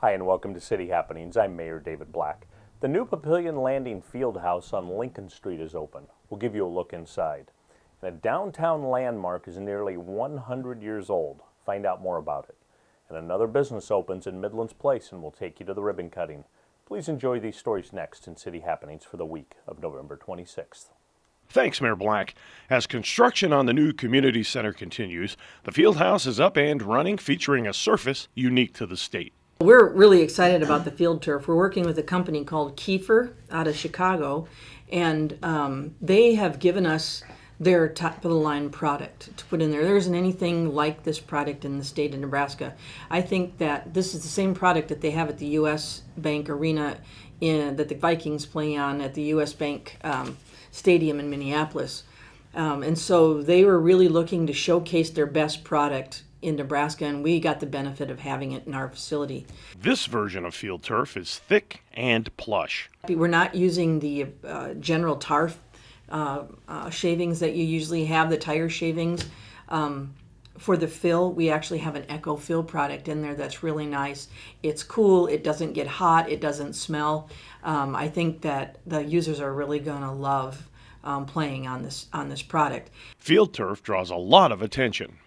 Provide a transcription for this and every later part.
Hi, and welcome to City Happenings. I'm Mayor David Black. The new Papillion Landing Fieldhouse on Lincoln Street is open. We'll give you a look inside. And a downtown landmark is nearly 100 years old. Find out more about it. And another business opens in Midlands Place, and we'll take you to the ribbon cutting. Please enjoy these stories next in City Happenings for the week of November 26th. Thanks, Mayor Black. As construction on the new community center continues, the Fieldhouse is up and running, featuring a surface unique to the state. We're really excited about the field turf. We're working with a company called Kiefer out of Chicago, and they have given us their top-of-the-line product to put in there. There isn't anything like this product in the state of Nebraska. I think that this is the same product that they have at the U.S. Bank Arena that the Vikings play on at the U.S. Bank Stadium in Minneapolis. And so they were really looking to showcase their best product in Nebraska, and we got the benefit of having it in our facility. This version of field turf is thick and plush. We're not using the general tar shavings that you usually have, the tire shavings. For the fill, we actually have an Eco Fill product in there that's really nice. It's cool, it doesn't get hot, it doesn't smell. I think that the users are really going to love playing on this product. Field turf draws a lot of attention.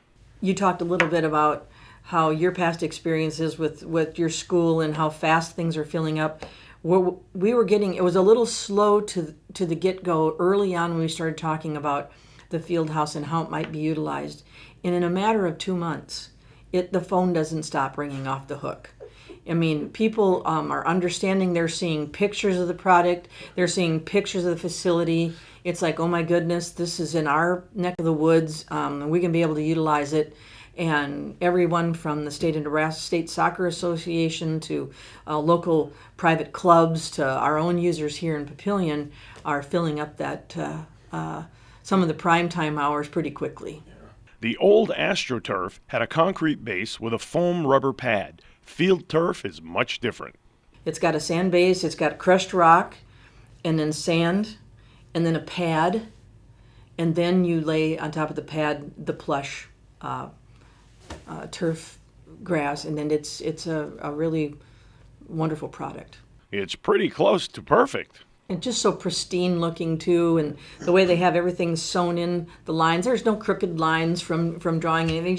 You talked a little bit about how your past experiences with your school and how fast things are filling up. We were getting, it was a little slow to the get-go early on when we started talking about the field house and how it might be utilized. And in a matter of 2 months, the phone doesn't stop ringing off the hook. I mean, people are understanding. They're seeing pictures of the product. They're seeing pictures of the facility. It's like, oh my goodness, this is in our neck of the woods, and we can be able to utilize it. And everyone from the state of Nebraska State Soccer Association to local private clubs to our own users here in Papillion are filling up that some of the prime time hours pretty quickly. The old AstroTurf had a concrete base with a foam rubber pad. Field turf is much different. It's got a sand base, it's got crushed rock, and then sand, and then a pad, and then you lay on top of the pad the plush turf grass, and then it's a really wonderful product. It's pretty close to perfect. And just so pristine looking too, and the way they have everything sewn in the lines. There's no crooked lines from drawing anything.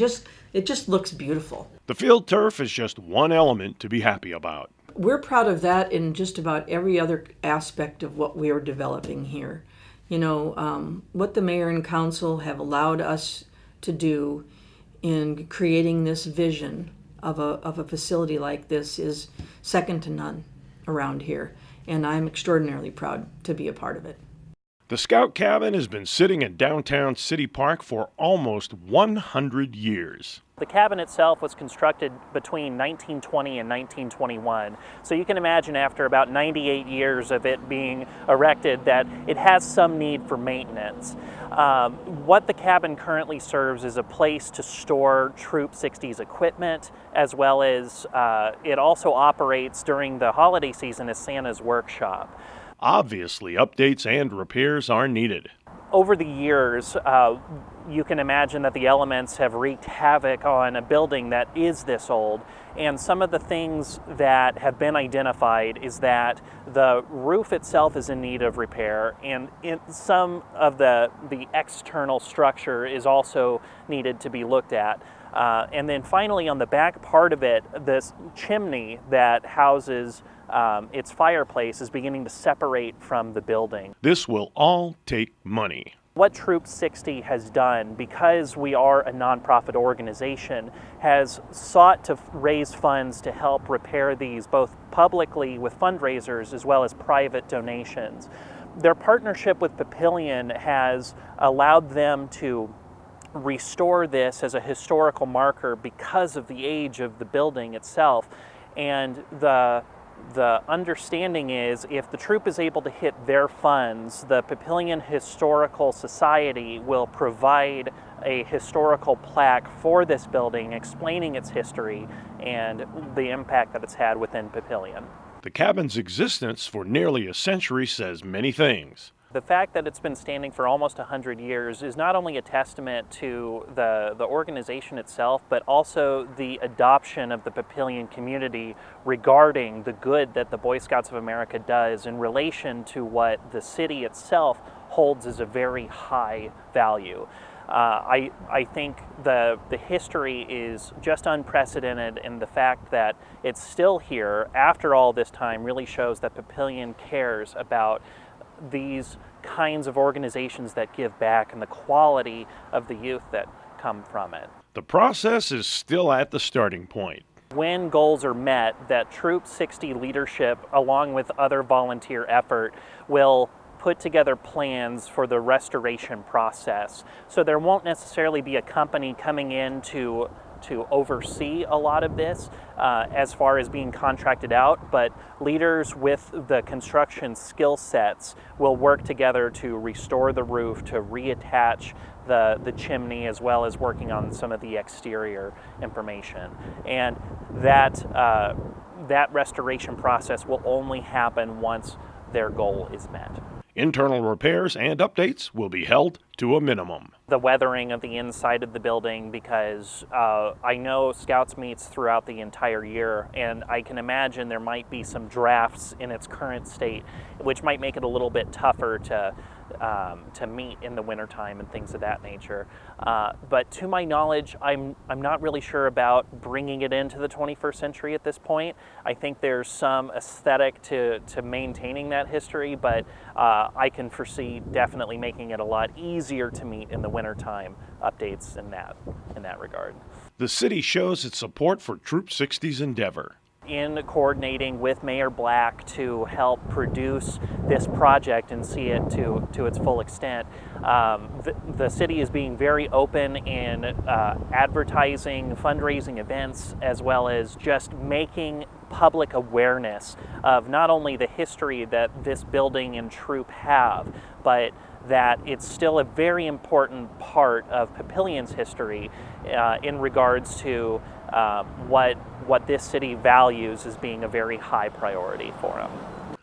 It just looks beautiful. The field turf is just one element to be happy about. We're proud of that in just about every other aspect of what we are developing here. You know, what the mayor and council have allowed us to do in creating this vision of a facility like this is second to none around here. And I'm extraordinarily proud to be a part of it. The Scout Cabin has been sitting in downtown City Park for almost 100 years. The cabin itself was constructed between 1920 and 1921, so you can imagine after about 98 years of it being erected that it has some need for maintenance. What the cabin currently serves is a place to store Troop 60's equipment, as well as it also operates during the holiday season as Santa's workshop. Obviously, updates and repairs are needed. Over the years, you can imagine that the elements have wreaked havoc on a building that is this old, and some of the things that have been identified is that the roof itself is in need of repair, and some of the external structure is also needed to be looked at. And then finally, on the back part of it, this chimney that houses its fireplace is beginning to separate from the building. This will all take money. What Troop 60 has done, because we are a nonprofit organization, has sought to raise funds to help repair these both publicly with fundraisers as well as private donations. Their partnership with Papillion has allowed them to restore this as a historical marker because of the age of the building itself. And the understanding is if the troop is able to hit their funds, the Papillion Historical Society will provide a historical plaque for this building explaining its history and the impact that it's had within Papillion. The cabin's existence for nearly a century says many things. The fact that it's been standing for almost 100 years is not only a testament to the organization itself, but also the adoption of the Papillion community regarding the good that the Boy Scouts of America does in relation to what the city itself holds as a very high value. I think the history is just unprecedented, and the fact that it's still here after all this time really shows that Papillion cares about these kinds of organizations that give back and the quality of the youth that come from it. The process is still at the starting point. When goals are met, that Troop 60 leadership, along with other volunteer effort, will put together plans for the restoration process. So there won't necessarily be a company coming in to oversee a lot of this as far as being contracted out, but leaders with the construction skill sets will work together to restore the roof, to reattach the chimney, as well as working on some of the exterior information. And that restoration process will only happen once their goal is met. Internal repairs and updates will be held to a minimum. The weathering of the inside of the building, because I know Scouts meets throughout the entire year, and I can imagine there might be some drafts in its current state, which might make it a little bit tougher to meet in the wintertime and things of that nature. But to my knowledge, I'm not really sure about bringing it into the 21st century at this point. I think there's some aesthetic to maintaining that history, but I can foresee definitely making it a lot easier to meet in the wintertime updates in that regard. The city shows its support for Troop 60's endeavor. In coordinating with Mayor Black to help produce this project and see it to its full extent, the city is being very open in advertising, fundraising events, as well as just making public awareness of not only the history that this building and troop have, but that it's still a very important part of Papillion's history in regards to what this city values as being a very high priority for them.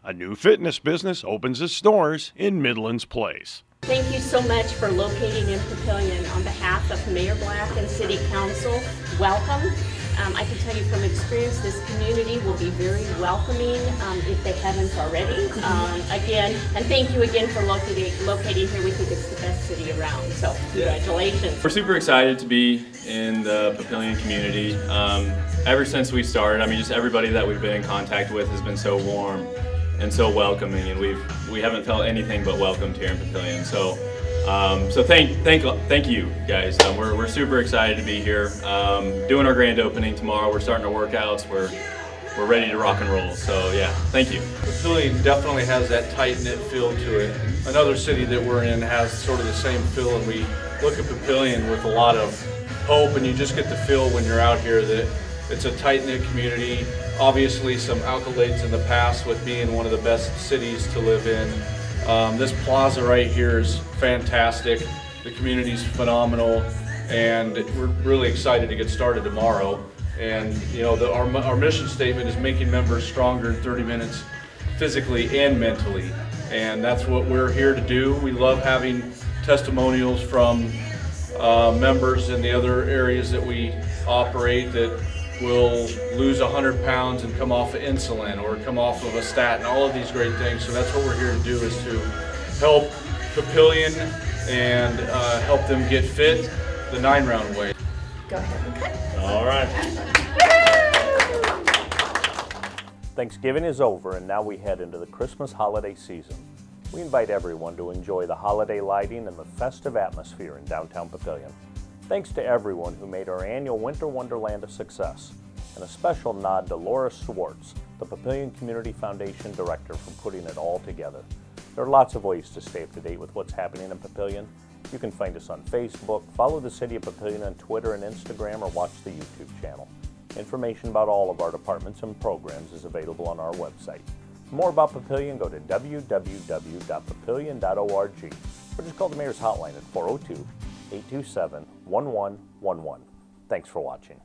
A new fitness business opens its Snores in Midlands Place. Thank you so much for locating in Papillion. On behalf of Mayor Black and City Council, welcome. I can tell you from experience, this community will be very welcoming if they haven't already. Again, and thank you again for locating here. We think it's the best city around, so congratulations. We're super excited to be in the Papillion community. Ever since we started, I mean, just everybody that we've been in contact with has been so warm and so welcoming, and we haven't felt anything but welcomed here in Papillion. So thank you guys. We're super excited to be here. Doing our grand opening tomorrow. We're starting our workouts. We're ready to rock and roll. So yeah, thank you. Papillion definitely has that tight-knit feel to it. Another city that we're in has sort of the same feel, and we look at Papillion with a lot of hope, and you just get the feel when you're out here that it's a tight-knit community. Obviously some accolades in the past with being one of the best cities to live in. This plaza right here is fantastic. The community's phenomenal, and we're really excited to get started tomorrow. And you know, our mission statement is making members stronger in 30 minutes, physically and mentally. And that's what we're here to do. We love having testimonials from members in the other areas that we operate that will lose 100 pounds and come off of insulin or come off of a statin, all of these great things. So that's what we're here to do, is to help Papillion and help them get fit the 9-round way. Go ahead and cut. All right. Thanksgiving is over, and now we head into the Christmas holiday season. We invite everyone to enjoy the holiday lighting and the festive atmosphere in downtown Papillion. Thanks to everyone who made our annual Winter Wonderland a success, and a special nod to Laura Swartz, the Papillion Community Foundation Director, for putting it all together. There are lots of ways to stay up to date with what's happening in Papillion. You can find us on Facebook, follow the City of Papillion on Twitter and Instagram, or watch the YouTube channel. Information about all of our departments and programs is available on our website. For more about Papillion, go to www.papillion.org, or just call the Mayor's Hotline at 402-827-1111. Thanks for watching.